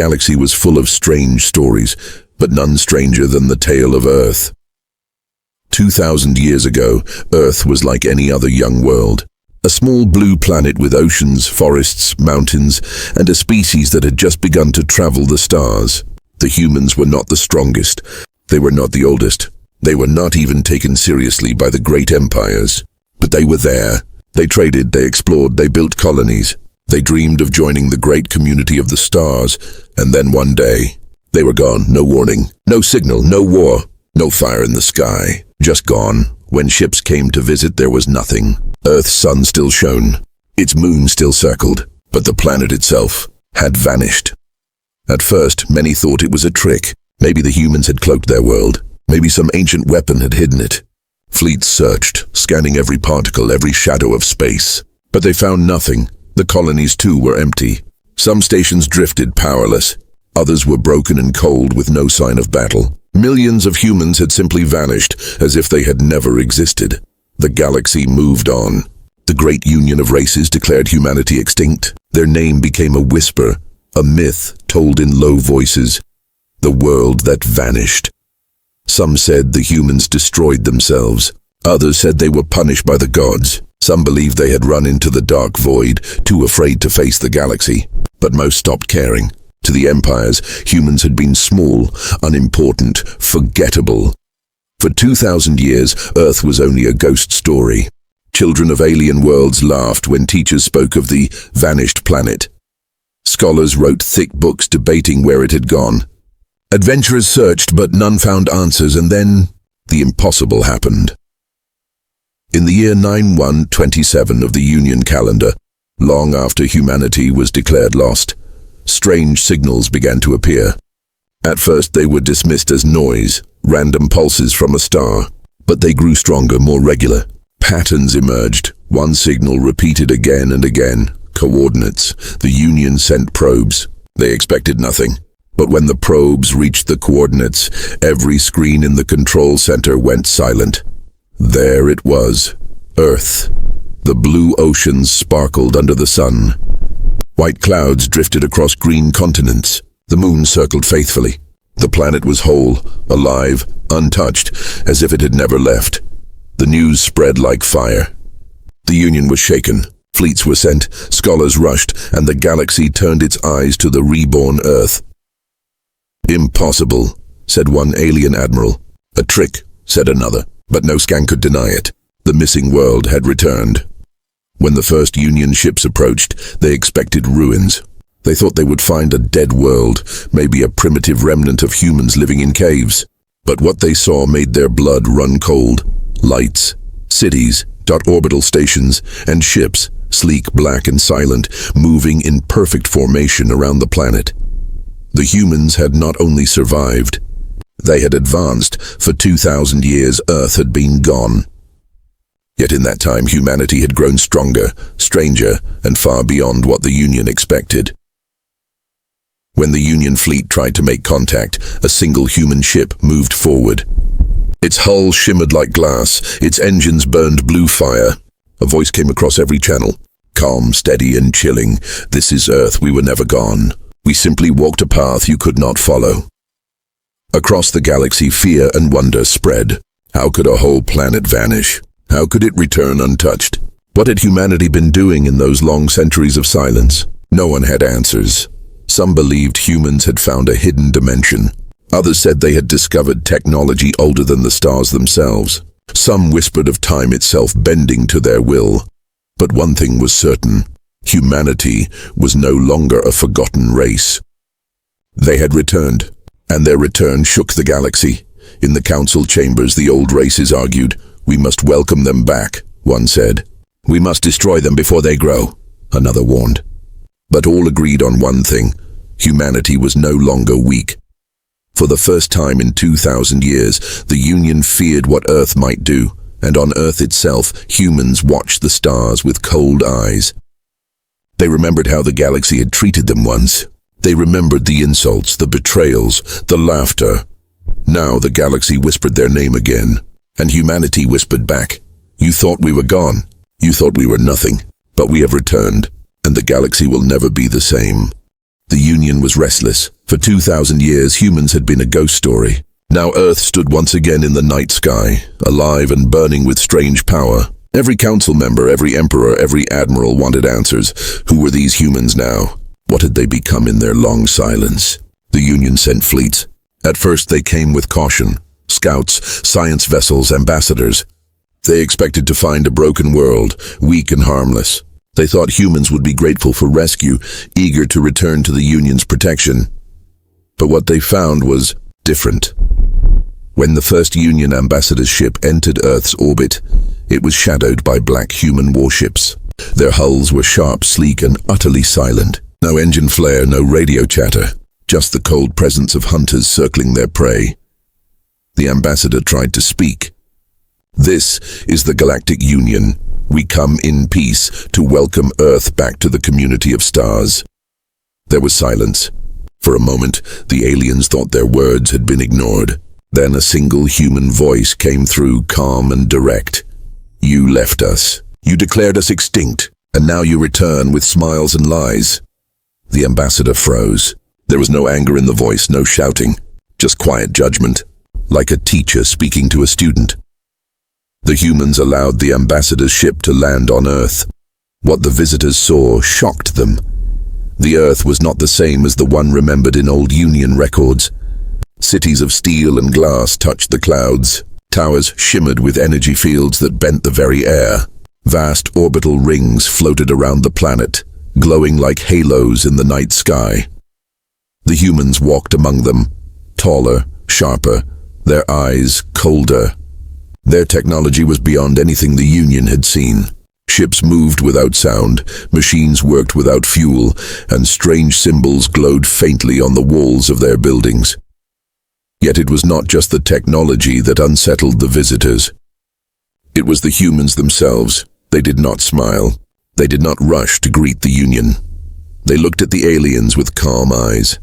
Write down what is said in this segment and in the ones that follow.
galaxy was full of strange stories, but none stranger than the tale of Earth. 2,000 years ago, Earth was like any other young world. A small blue planet with oceans, forests, mountains, and a species that had just begun to travel the stars. The humans were not the strongest. They were not the oldest. They were not even taken seriously by the great empires. But they were there. They traded, they explored, they built colonies. They dreamed of joining the great community of the stars, and then one day, they were gone. No warning, no signal, no war, no fire in the sky. Just gone. When ships came to visit, there was nothing. Earth's sun still shone. Its moon still circled, but the planet itself had vanished. At first, many thought it was a trick. Maybe the humans had cloaked their world. Maybe some ancient weapon had hidden it. Fleets searched, scanning every particle, every shadow of space. But they found nothing. The colonies, too, were empty. Some stations drifted, powerless. Others were broken and cold, with no sign of battle. Millions of humans had simply vanished, as if they had never existed. The galaxy moved on. The great union of races declared humanity extinct. Their name became a whisper, a myth told in low voices. The world that vanished. Some said the humans destroyed themselves. Others said they were punished by the gods. Some believed they had run into the dark void, too afraid to face the galaxy. But most stopped caring. To the empires, humans had been small, unimportant, forgettable. For 2,000 years, Earth was only a ghost story. Children of alien worlds laughed when teachers spoke of the vanished planet. Scholars wrote thick books debating where it had gone. Adventurers searched, but none found answers, and then the impossible happened. In the year 9127 of the Union calendar, long after humanity was declared lost, strange signals began to appear. At first they were dismissed as noise, random pulses from a star, but they grew stronger, more regular. Patterns emerged, one signal repeated again and again. Coordinates. The Union sent probes. They expected nothing. But when the probes reached the coordinates, every screen in the control center went silent. There it was, Earth. The blue oceans sparkled under the sun. White clouds drifted across green continents. The moon circled faithfully. The planet was whole, alive, untouched, as if it had never left. The news spread like fire. The Union was shaken. Fleets were sent, scholars rushed, and the galaxy turned its eyes to the reborn Earth. Impossible, said one alien admiral. A trick, said another, but no scan could deny it. The missing world had returned. When the first Union ships approached, they expected ruins. They thought they would find a dead world, maybe a primitive remnant of humans living in caves. But what they saw made their blood run cold. Lights, cities, orbital stations, and ships, sleek, black, and silent, moving in perfect formation around the planet. The humans had not only survived, they had advanced. For 2,000 years, Earth had been gone. Yet in that time, humanity had grown stronger, stranger, and far beyond what the Union expected. When the Union fleet tried to make contact, a single human ship moved forward. Its hull shimmered like glass, its engines burned blue fire. A voice came across every channel. Calm, steady, and chilling. This is Earth, we were never gone. We simply walked a path you could not follow. Across the galaxy, fear and wonder spread. How could a whole planet vanish? How could it return untouched? What had humanity been doing in those long centuries of silence? No one had answers. Some believed humans had found a hidden dimension. Others said they had discovered technology older than the stars themselves. Some whispered of time itself bending to their will. But one thing was certain. Humanity was no longer a forgotten race. They had returned, and their return shook the galaxy. In the council chambers, the old races argued. We must welcome them back, one said. We must destroy them before they grow, another warned. But all agreed on one thing. Humanity was no longer weak. For the first time in 2,000 years, the Union feared what Earth might do, and on Earth itself, humans watched the stars with cold eyes. They remembered how the galaxy had treated them once. They remembered the insults, the betrayals, the laughter. Now the galaxy whispered their name again, and humanity whispered back, You thought we were gone. You thought we were nothing. But we have returned, and the galaxy will never be the same. The Union was restless. For 2,000 years, humans had been a ghost story. Now Earth stood once again in the night sky, alive and burning with strange power. Every council member, every emperor, every admiral wanted answers. Who were these humans now? What had they become in their long silence? The Union sent fleets. At first they came with caution. Scouts, science vessels, ambassadors. They expected to find a broken world, weak and harmless. They thought humans would be grateful for rescue, eager to return to the Union's protection. But what they found was different. When the first Union ambassador's ship entered Earth's orbit, it was shadowed by black human warships. Their hulls were sharp, sleek, and utterly silent. No engine flare, no radio chatter, just the cold presence of hunters circling their prey. The ambassador tried to speak. "This is the Galactic Union. We come in peace to welcome Earth back to the community of stars." There was silence. For a moment, the aliens thought their words had been ignored. Then a single human voice came through, calm and direct. "You left us. You declared us extinct, and now you return with smiles and lies." The ambassador froze. There was no anger in the voice, no shouting, just quiet judgment, like a teacher speaking to a student. The humans allowed the ambassador's ship to land on Earth. What the visitors saw shocked them. The Earth was not the same as the one remembered in old Union records. Cities of steel and glass touched the clouds. Towers shimmered with energy fields that bent the very air. Vast orbital rings floated around the planet, glowing like halos in the night sky. The humans walked among them, taller, sharper, their eyes colder. Their technology was beyond anything the Union had seen. Ships moved without sound, machines worked without fuel, and strange symbols glowed faintly on the walls of their buildings. Yet it was not just the technology that unsettled the visitors. It was the humans themselves. They did not smile. They did not rush to greet the Union. They looked at the aliens with calm eyes,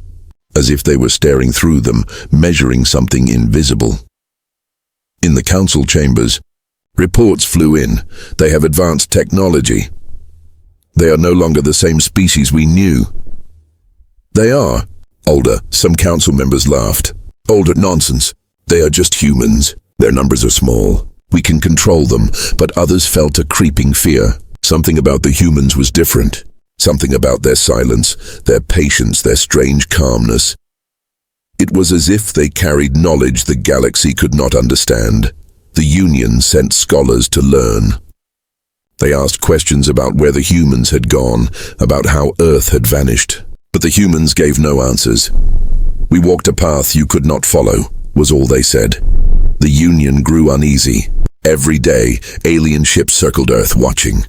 as if they were staring through them, measuring something invisible. In the council chambers, reports flew in. They have advanced technology. They are no longer the same species we knew. They are. Older, some council members laughed. Older nonsense. They are just humans. Their numbers are small. We can control them, but others felt a creeping fear. Something about the humans was different. Something about their silence, their patience, their strange calmness. It was as if they carried knowledge the galaxy could not understand. The Union sent scholars to learn. They asked questions about where the humans had gone, about how Earth had vanished. But the humans gave no answers. "We walked a path you could not follow," was all they said. The Union grew uneasy. Every day, alien ships circled Earth watching.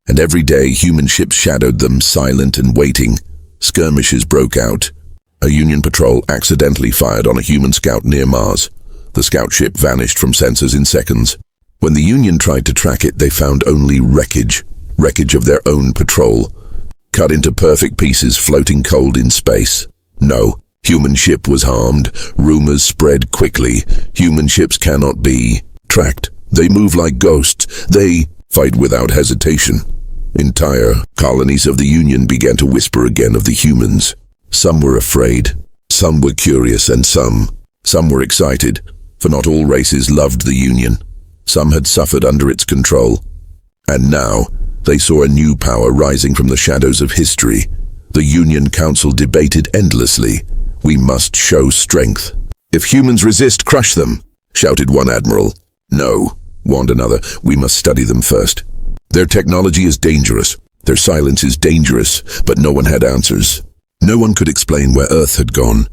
And every day, human ships shadowed them, silent and waiting. Skirmishes broke out. A Union patrol accidentally fired on a human scout near Mars. The scout ship vanished from sensors in seconds. When the Union tried to track it, they found only wreckage of their own patrol, cut into perfect pieces floating cold in space. No, human ship was harmed. Rumors spread quickly. Human ships cannot be tracked. They move like ghosts. They fight without hesitation. Entire colonies of the Union began to whisper again of the humans. Some were afraid, some were curious, and some were excited, for not all races loved the Union. Some had suffered under its control. And now, they saw a new power rising from the shadows of history. The Union Council debated endlessly. "We must show strength. If humans resist, crush them," shouted one admiral. "No," warned another, "we must study them first. Their technology is dangerous. Their silence is dangerous," but no one had answers. No one could explain where Earth had gone,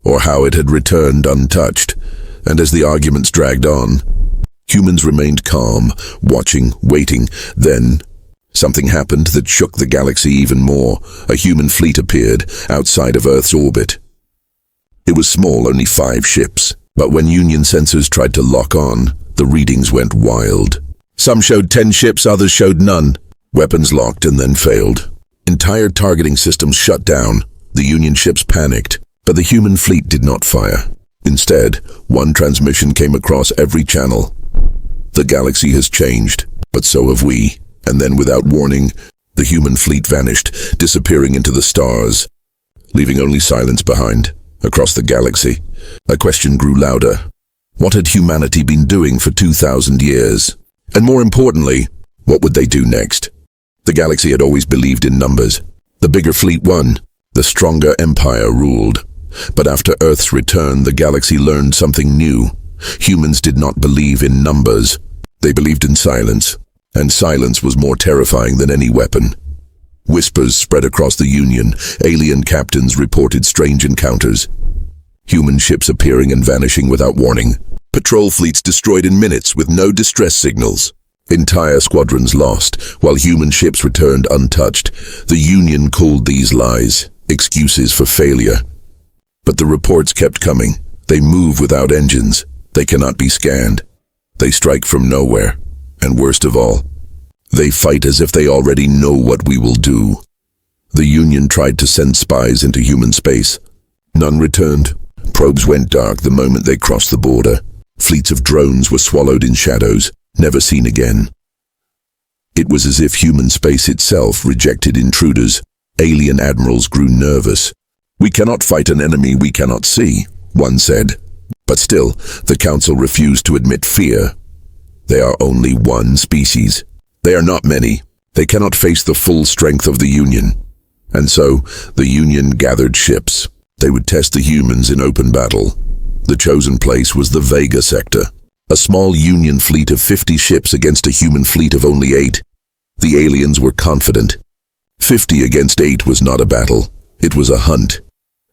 or how it had returned untouched. And as the arguments dragged on, humans remained calm, watching, waiting. Then, something happened that shook the galaxy even more. A human fleet appeared outside of Earth's orbit. It was small, only 5 ships, but when Union sensors tried to lock on, the readings went wild. Some showed 10 ships, others showed none. Weapons locked and then failed. Entire targeting systems shut down. The Union ships panicked, but the human fleet did not fire. Instead, one transmission came across every channel. "The galaxy has changed, but so have we." And then, without warning, the human fleet vanished, disappearing into the stars. leaving only silence behind. Across the galaxy, a question grew louder. What had humanity been doing for 2,000 years? And more importantly, what would they do next? The galaxy had always believed in numbers. The bigger fleet won. The stronger empire ruled. But after Earth's return, the galaxy learned something new. Humans did not believe in numbers. They believed in silence. And silence was more terrifying than any weapon. Whispers spread across the Union. Alien captains reported strange encounters. Human ships appearing and vanishing without warning. Patrol fleets destroyed in minutes with no distress signals. Entire squadrons lost, while human ships returned untouched. The Union called these lies excuses for failure. But the reports kept coming. They move without engines. They cannot be scanned. They strike from nowhere. And worst of all, they fight as if they already know what we will do. The Union tried to send spies into human space. None returned. Probes went dark the moment they crossed the border. Fleets of drones were swallowed in shadows, never seen again. It was as if human space itself rejected intruders. Alien admirals grew nervous. "We cannot fight an enemy we cannot see," one said. But still, the Council refused to admit fear. They are only one species. They are not many. They cannot face the full strength of the Union. And so, the Union gathered ships. They would test the humans in open battle. The chosen place was the Vega sector. A small Union fleet of 50 ships against a human fleet of only 8. The aliens were confident. 50 against 8 was not a battle. It was a hunt.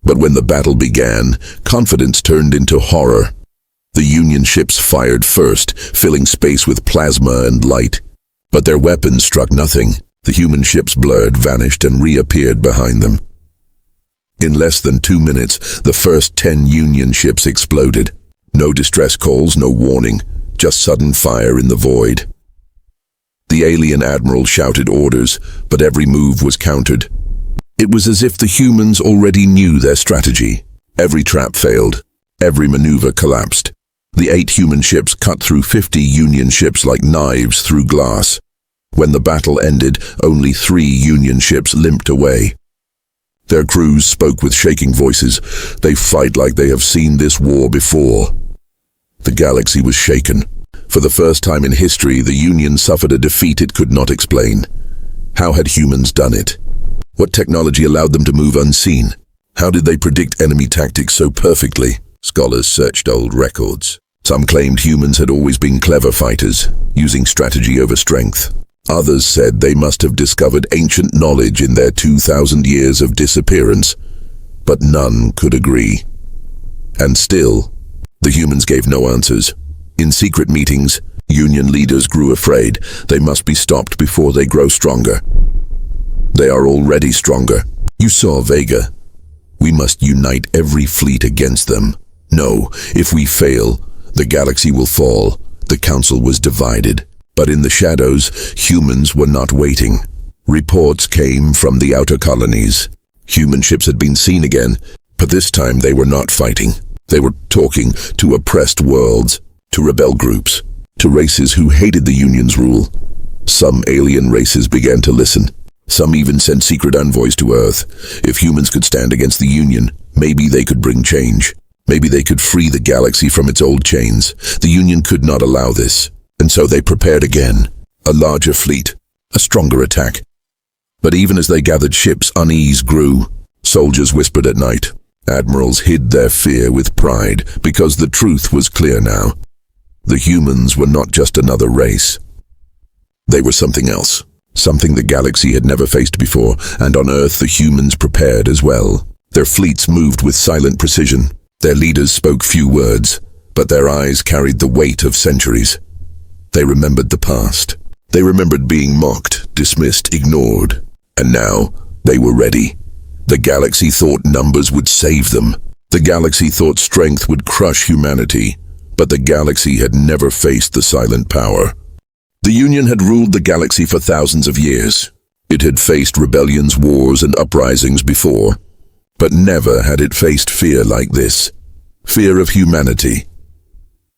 But when the battle began, confidence turned into horror. The Union ships fired first, filling space with plasma and light. But their weapons struck nothing. The human ships blurred, vanished, and reappeared behind them. In less than 2 minutes, the first 10 Union ships exploded. No distress calls, no warning, just sudden fire in the void. The alien admiral shouted orders, but every move was countered. It was as if the humans already knew their strategy. Every trap failed. Every maneuver collapsed. The 8 human ships cut through 50 Union ships like knives through glass. When the battle ended, only 3 Union ships limped away. Their crews spoke with shaking voices. They fight like they have seen this war before. The galaxy was shaken. For the first time in history, the Union suffered a defeat it could not explain. How had humans done it? What technology allowed them to move unseen? How did they predict enemy tactics so perfectly? Scholars searched old records. Some claimed humans had always been clever fighters, using strategy over strength. Others said they must have discovered ancient knowledge in their 2,000 years of disappearance. But none could agree. And still, the humans gave no answers. In secret meetings, Union leaders grew afraid. They must be stopped before they grow stronger. They are already stronger. You saw Vega. We must unite every fleet against them. No, if we fail, the galaxy will fall. The Council was divided. But in the shadows, humans were not waiting. Reports came from the outer colonies. Human ships had been seen again, but this time they were not fighting. They were talking to oppressed worlds, to rebel groups, to races who hated the Union's rule. Some alien races began to listen. Some even sent secret envoys to Earth. If humans could stand against the Union, maybe they could bring change. Maybe they could free the galaxy from its old chains. The Union could not allow this. And so they prepared again. A larger fleet. A stronger attack. But even as they gathered ships, unease grew. Soldiers whispered at night. Admirals hid their fear with pride, because the truth was clear now. The humans were not just another race. They were something else. Something the galaxy had never faced before, and on Earth the humans prepared as well. Their fleets moved with silent precision. Their leaders spoke few words, but their eyes carried the weight of centuries. They remembered the past. They remembered being mocked, dismissed, ignored. And now, they were ready. The galaxy thought numbers would save them. The galaxy thought strength would crush humanity. But the galaxy had never faced the silent power. The Union had ruled the galaxy for thousands of years. It had faced rebellions, wars, and uprisings before. But never had it faced fear like this. Fear of humanity.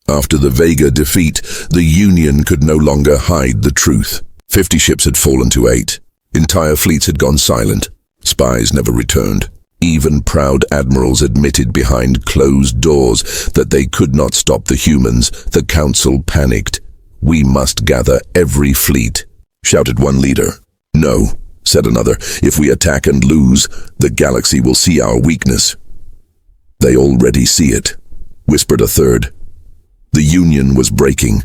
After the Vega defeat, the Union could no longer hide the truth. 50 ships had fallen to 8. Entire fleets had gone silent. Spies never returned. Even proud admirals admitted behind closed doors that they could not stop the humans. The council panicked. "We must gather every fleet," shouted one leader. "No," said another. "If we attack and lose, the galaxy will see our weakness." "They already see it," whispered a third. The Union was breaking.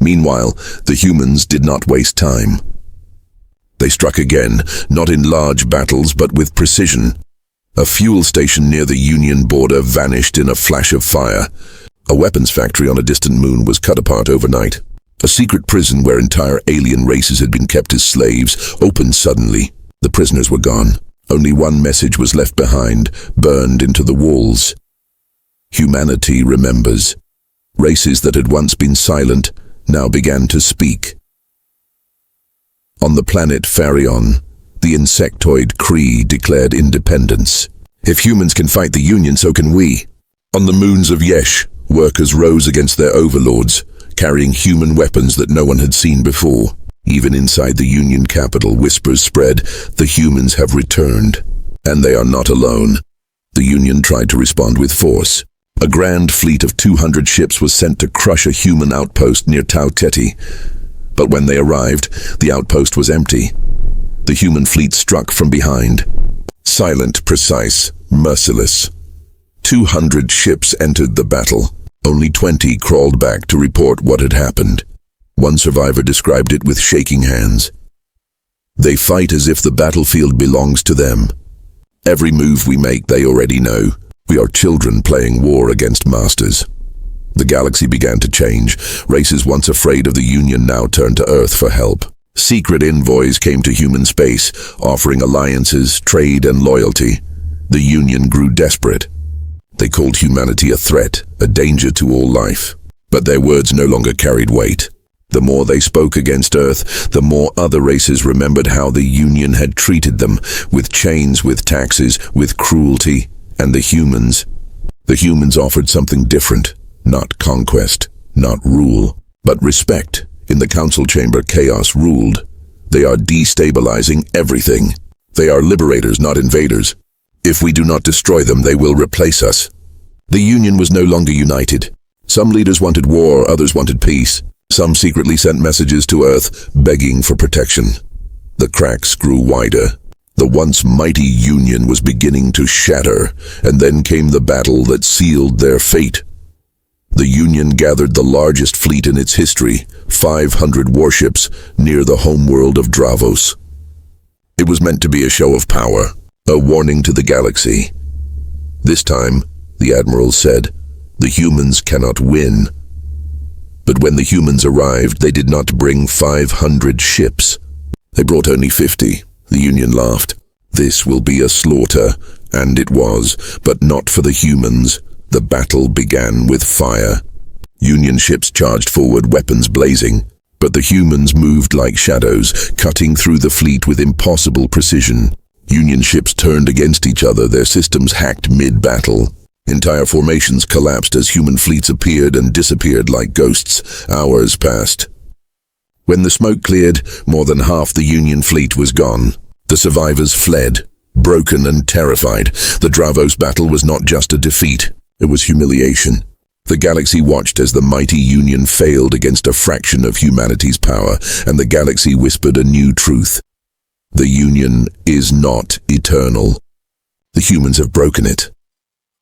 Meanwhile, the humans did not waste time. They struck again, not in large battles but with precision. A fuel station near the Union border vanished in a flash of fire. A weapons factory on a distant moon was cut apart overnight. A secret prison where entire alien races had been kept as slaves opened suddenly. The prisoners were gone. Only one message was left behind, burned into the walls. Humanity remembers. Races that had once been silent now began to speak. On the planet Pharion, the insectoid Cree declared independence. "If humans can fight the Union, so can we." On the moons of Yesh, workers rose against their overlords, carrying human weapons that no one had seen before. Even inside the Union capital, whispers spread, "The humans have returned." And they are not alone. The Union tried to respond with force. A grand fleet of 200 ships was sent to crush a human outpost near Tau Teti. But when they arrived, the outpost was empty. The human fleet struck from behind. Silent, precise, merciless. 200 ships entered the battle. Only 20 crawled back to report what had happened. One survivor described it with shaking hands. "They fight as if the battlefield belongs to them. Every move we make, they already know. We are children playing war against masters." The galaxy began to change. Races once afraid of the Union now turned to Earth for help. Secret envoys came to human space, offering alliances, trade, and loyalty. The Union grew desperate. They called humanity a threat, a danger to all life. But their words no longer carried weight. The more they spoke against Earth, the more other races remembered how the Union had treated them, with chains, with taxes, with cruelty. And the humans offered something different. Not conquest, not rule, but respect. In the council chamber, chaos ruled. They are destabilizing everything. They are liberators, not invaders. If we do not destroy them, they will replace us. The Union was no longer united. Some leaders wanted war, others wanted peace. Some secretly sent messages to Earth, begging for protection. The cracks grew wider. The once mighty Union was beginning to shatter, and then came the battle that sealed their fate. The Union gathered the largest fleet in its history, 500 warships, near the homeworld of Dravos. It was meant to be a show of power, a warning to the galaxy. "This time," the admiral said, "the humans cannot win." But when the humans arrived, they did not bring 500 ships. They brought only 50. The Union laughed. "This will be a slaughter," and it was, but not for the humans. The battle began with fire. Union ships charged forward, weapons blazing. But the humans moved like shadows, cutting through the fleet with impossible precision. Union ships turned against each other, their systems hacked mid-battle. Entire formations collapsed as human fleets appeared and disappeared like ghosts. Hours passed. When the smoke cleared, more than half the Union fleet was gone. The survivors fled, broken and terrified. The Dravos battle was not just a defeat. It was humiliation. The galaxy watched as the mighty Union failed against a fraction of humanity's power, and the galaxy whispered a new truth. The Union is not eternal. The humans have broken it.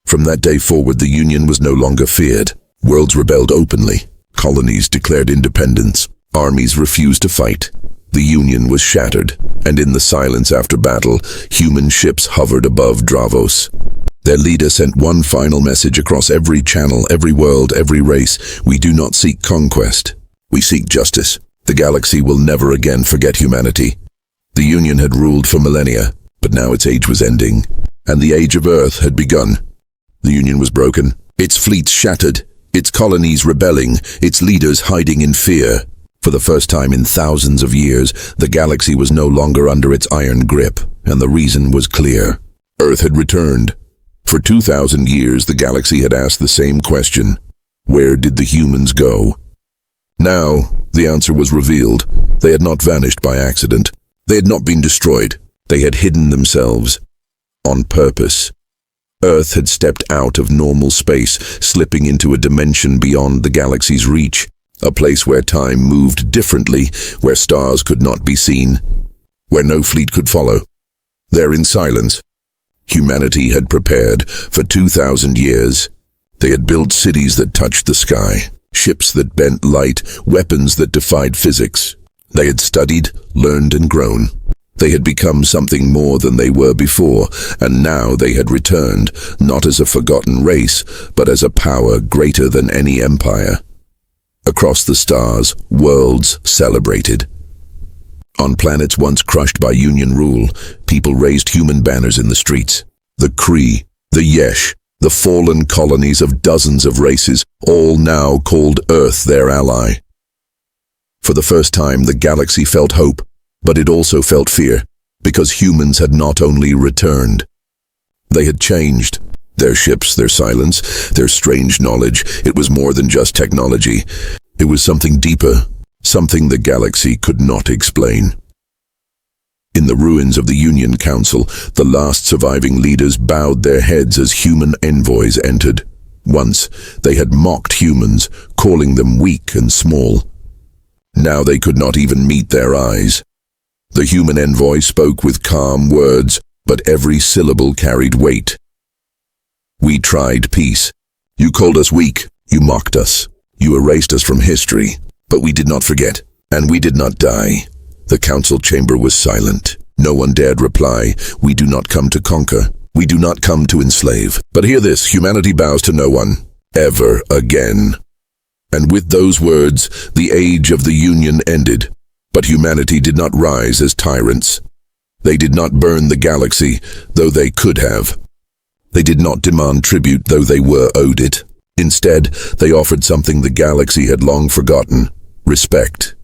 From that day forward, the Union was no longer feared. Worlds rebelled openly. Colonies declared independence. Armies refused to fight. The Union was shattered, and in the silence after battle, human ships hovered above Dravos. Their leader sent one final message across every channel, every world, every race. "We do not seek conquest. We seek justice. The galaxy will never again forget humanity." The Union had ruled for millennia, but now its age was ending, and the age of Earth had begun. The Union was broken, its fleets shattered, its colonies rebelling, its leaders hiding in fear. For the first time in thousands of years, the galaxy was no longer under its iron grip, and the reason was clear. Earth had returned. For 2,000 years, the galaxy had asked the same question: where did the humans go? Now, the answer was revealed. They had not vanished by accident. They had not been destroyed. They had hidden themselves. on purpose. Earth had stepped out of normal space, slipping into a dimension beyond the galaxy's reach, a place where time moved differently, where stars could not be seen, where no fleet could follow. There in silence, humanity had prepared for 2,000 years. They had built cities that touched the sky, ships that bent light, weapons that defied physics. They had studied, learned, and grown. They had become something more than they were before, and now they had returned, not as a forgotten race, but as a power greater than any empire. Across the stars, worlds celebrated. On planets once crushed by Union rule, people raised human banners in the streets. The Kree, the Yesh, the fallen colonies of dozens of races, all now called Earth their ally. For the first time, the galaxy felt hope, but it also felt fear, because humans had not only returned. They had changed. Their ships, their silence, their strange knowledge. It was more than just technology. It was something deeper, something the galaxy could not explain. In the ruins of the Union Council, the last surviving leaders bowed their heads as human envoys entered. Once, they had mocked humans, calling them weak and small. Now they could not even meet their eyes. The human envoy spoke with calm words, but every syllable carried weight. We tried peace. You called us weak. You mocked us. You erased us from history. But we did not forget, and we did not die. The council chamber was silent. No one dared reply. We do not come to conquer. We do not come to enslave. But hear this, humanity bows to no one, ever again. And with those words, the age of the Union ended. But humanity did not rise as tyrants. They did not burn the galaxy, though they could have. They did not demand tribute, though they were owed it. Instead, they offered something the galaxy had long forgotten: respect.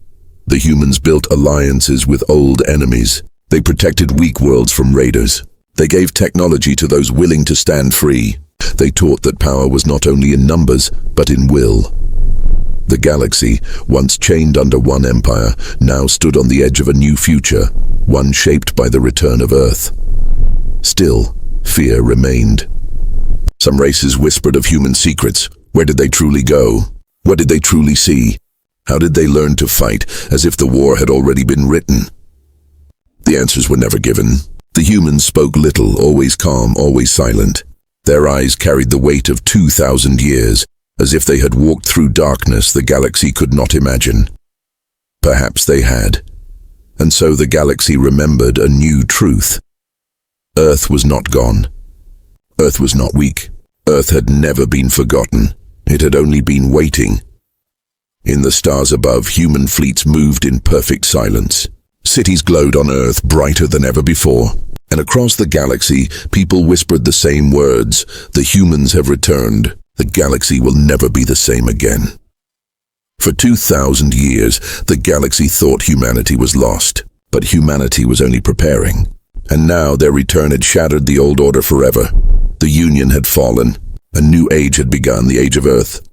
The humans built alliances with old enemies. They protected weak worlds from raiders. They gave technology to those willing to stand free. They taught that power was not only in numbers, but in will. The galaxy, once chained under one empire, now stood on the edge of a new future, one shaped by the return of Earth. Still, fear remained. Some races whispered of human secrets. Where did they truly go? What did they truly see? How did they learn to fight, as if the war had already been written? The answers were never given. The humans spoke little, always calm, always silent. Their eyes carried the weight of 2,000 years, as if they had walked through darkness the galaxy could not imagine. Perhaps they had. And so the galaxy remembered a new truth. Earth was not gone. Earth was not weak. Earth had never been forgotten. It had only been waiting. In the stars above, human fleets moved in perfect silence. Cities glowed on Earth brighter than ever before. And across the galaxy, people whispered the same words: the humans have returned. The galaxy will never be the same again. For 2,000 years, the galaxy thought humanity was lost, but humanity was only preparing. And now their return had shattered the old order forever. The Union had fallen. A new age had begun, the age of Earth.